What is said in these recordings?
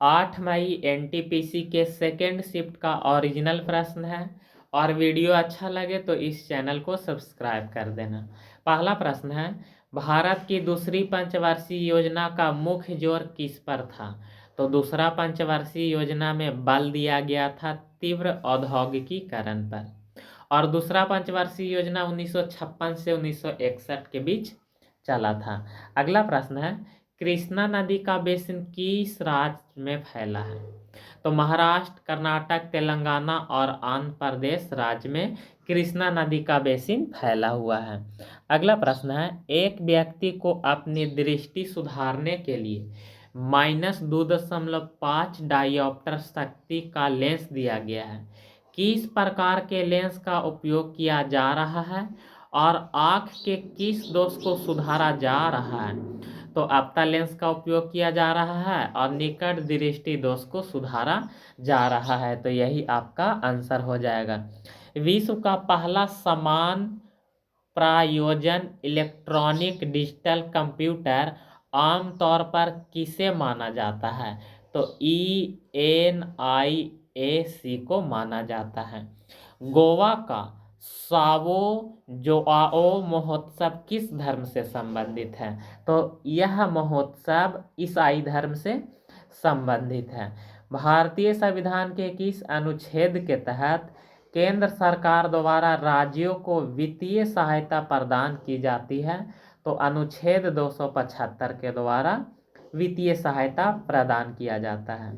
8 मई NTPC के second shift का original प्रश्न है और वीडियो अच्छा लगे तो इस चैनल को सब्सक्राइब कर देना। पहला प्रश्न है, भारत की दूसरी पंचवर्षीय योजना का मुख्य जोर किस पर था? तो दूसरा पंचवर्षीय योजना में बल दिया गया था तीव्र औद्योगिकीकरण पर और दूसरा पंचवर्षीय योजना 1956 से 1961 के बीच चला था। अगला प्रश्न है, कृष्णा नदी का बेसिन किस राज्य में फैला है? तो महाराष्ट्र, कर्नाटक, तेलंगाना और आंध्र प्रदेश राज्य में कृष्णा नदी का बेसिन फैला हुआ है। अगला प्रश्न है, एक व्यक्ति को अपनी दृष्टि सुधारने के लिए -2.5 डायोप्टर शक्ति का लेंस दिया गया है। किस प्रकार के लेंस का उपयोग किया जा रहा है और आँख के किस दोष को सुधारा जा रहा है? तो आपता लेंस का उपयोग किया जा रहा है और निकट दृष्टि दोष को सुधारा जा रहा है। तो यही आपका आंसर हो जाएगा। विश्व का पहला समान प्रायोजन इलेक्ट्रॉनिक डिजिटल कंप्यूटर आमतौर पर किसे माना जाता है? तो ENIAC को माना जाता है। गोवा का सावो जोआओ महोत्सव किस धर्म से संबंधित है? तो यह महोत्सव ईसाई धर्म से संबंधित है। भारतीय संविधान के किस अनुच्छेद के तहत केंद्र सरकार द्वारा राज्यों को वित्तीय सहायता प्रदान की जाती है? तो अनुच्छेद 275 के द्वारा वित्तीय सहायता प्रदान किया जाता है।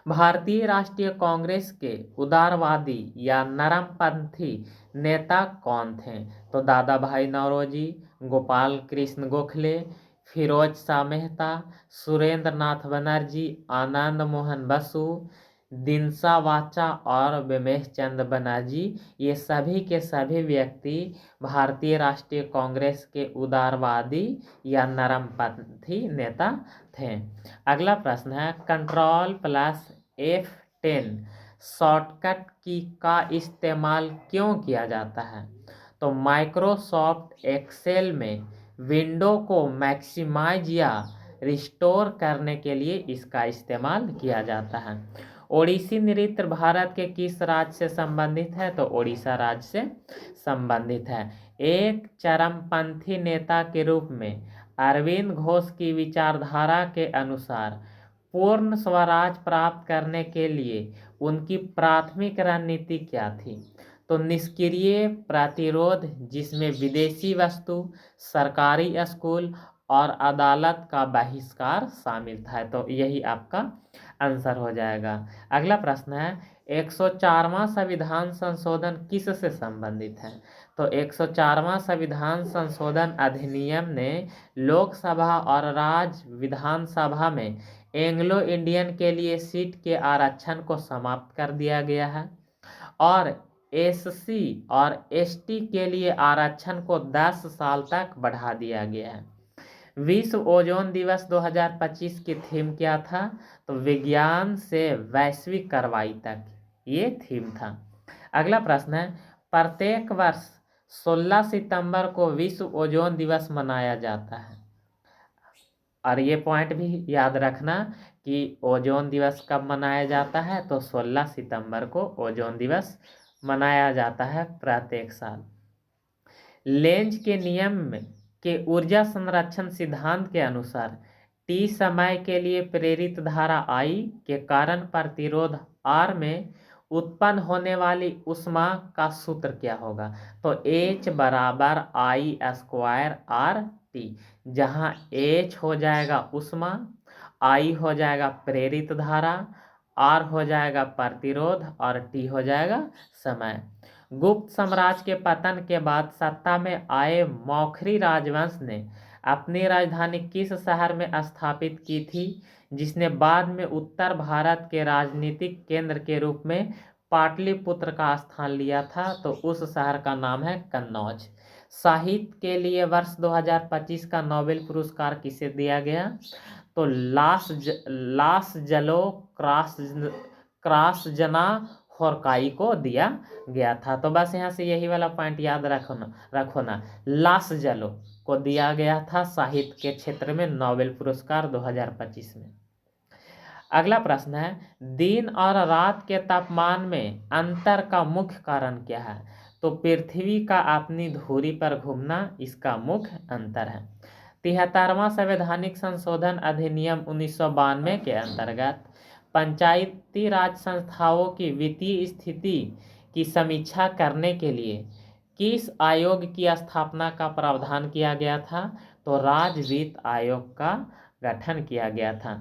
भारतीय राष्ट्रीय कांग्रेस के उदारवादी या नरमपंथी नेता कौन थे? तो दादा भाई नौरोजी, गोपाल कृष्ण गोखले, फिरोज शाह मेहता, सुरेंद्र नाथ बनर्जी, आनंद मोहन बसु, दिनसा वाचा और बिमेश चंद्र बनर्जी, ये सभी के सभी व्यक्ति भारतीय राष्ट्रीय कांग्रेस के उदारवादी या नरमपंथी नेता थे। अगला प्रश्न है, Ctrl+F10 शॉर्टकट की का इस्तेमाल क्यों किया जाता है? तो माइक्रोसॉफ्ट एक्सेल में विंडो को मैक्सिमाइज या रिस्टोर करने के लिए इसका इस्तेमाल किया जाता है। ओडिसी नृत्य भारत के किस राज्य से संबंधित है? तो ओडिशा राज्य से संबंधित है। एक चरमपंथी नेता के रूप में अरविंद घोष की विचारधारा के अनुसार पूर्ण स्वराज प्राप्त करने के लिए उनकी प्राथमिक रणनीति क्या थी? तो निष्क्रिय प्रतिरोध, जिसमें विदेशी वस्तु, सरकारी स्कूल और अदालत का बहिष्कार शामिल था। तो यही आपका आंसर हो जाएगा। अगला प्रश्न है, 104वां संविधान संशोधन किस से संबंधित है? तो 104वां संविधान संशोधन अधिनियम ने लोकसभा और राज्य विधानसभा में एंग्लो इंडियन के लिए सीट के आरक्षण को समाप्त कर दिया गया है और SC और ST के लिए आरक्षण को 10 साल तक बढ़ा दिया गया है। विश्व ओजोन दिवस 2025 की थीम क्या था? तो विज्ञान से वैश्विक कार्रवाई तक, ये थीम था। अगला प्रश्न है, प्रत्येक वर्ष 16 सितंबर को विश्व ओजोन दिवस मनाया जाता है और ये पॉइंट भी याद रखना कि ओजोन दिवस कब मनाया जाता है? तो 16 सितंबर को ओजोन दिवस मनाया जाता है प्रत्येक साल। लेंज के नियम के ऊर्जा संरक्षण सिद्धांत के अनुसार T समय के लिए प्रेरित धारा I के कारण प्रतिरोध R में उत्पन्न होने वाली ऊष्मा का सूत्र क्या होगा? तो H बराबर I² RT, जहाँ H हो जाएगा ऊष्मा, I हो जाएगा प्रेरित धारा, R हो जाएगा प्रतिरोध और T हो जाएगा समय। गुप्त साम्राज्य के पतन के बाद सत्ता में आए मौखरी राजवंश ने अपनी राजधानी किस शहर में स्थापित की थी, जिसने बाद में उत्तर भारत के राजनीतिक केंद्र के रूप में पाटलिपुत्र का स्थान लिया था? तो उस शहर का नाम है कन्नौज। साहित्य के लिए वर्ष 2025 का नोबेल पुरस्कार किसे दिया गया? तो लास जलो क्रासजना होरकाई को दिया गया था। तो बस यहाँ से यही वाला पॉइंट याद रखो ना, लास जलो को दिया गया था साहित्य के क्षेत्र में नोबेल पुरस्कार 2025 में। अगला प्रश्न है, दिन और रात के तापमान में अंतर का मुख्य कारण क्या है? तो पृथ्वी का अपनी धुरी पर घूमना इसका मुख्य अंतर है। 73वां संवैधानिक संशोधन अधिनियम 1992 के अंतर्गत पंचायती राज संस्थाओं की वित्तीय स्थिति की समीक्षा करने के लिए किस आयोग की स्थापना का प्रावधान किया गया था? तो राज्य वित्त आयोग का गठन किया गया था।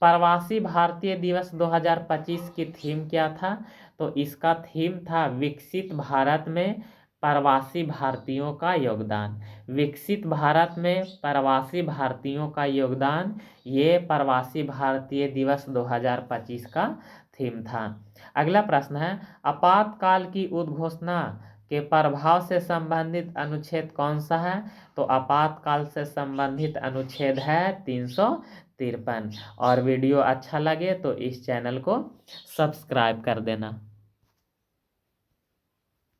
प्रवासी भारतीय दिवस 2025 की थीम क्या था? तो इसका थीम था विकसित भारत में प्रवासी भारतीयों का योगदान। विकसित भारत में प्रवासी भारतीयों का योगदान, ये प्रवासी भारतीय दिवस 2025 का थीम था। अगला प्रश्न है, आपातकाल की उद्घोषणा के प्रभाव से संबंधित अनुच्छेद कौन सा है? तो आपातकाल से संबंधित अनुच्छेद है 353। और वीडियो अच्छा लगे तो इस चैनल को सब्सक्राइब कर देना।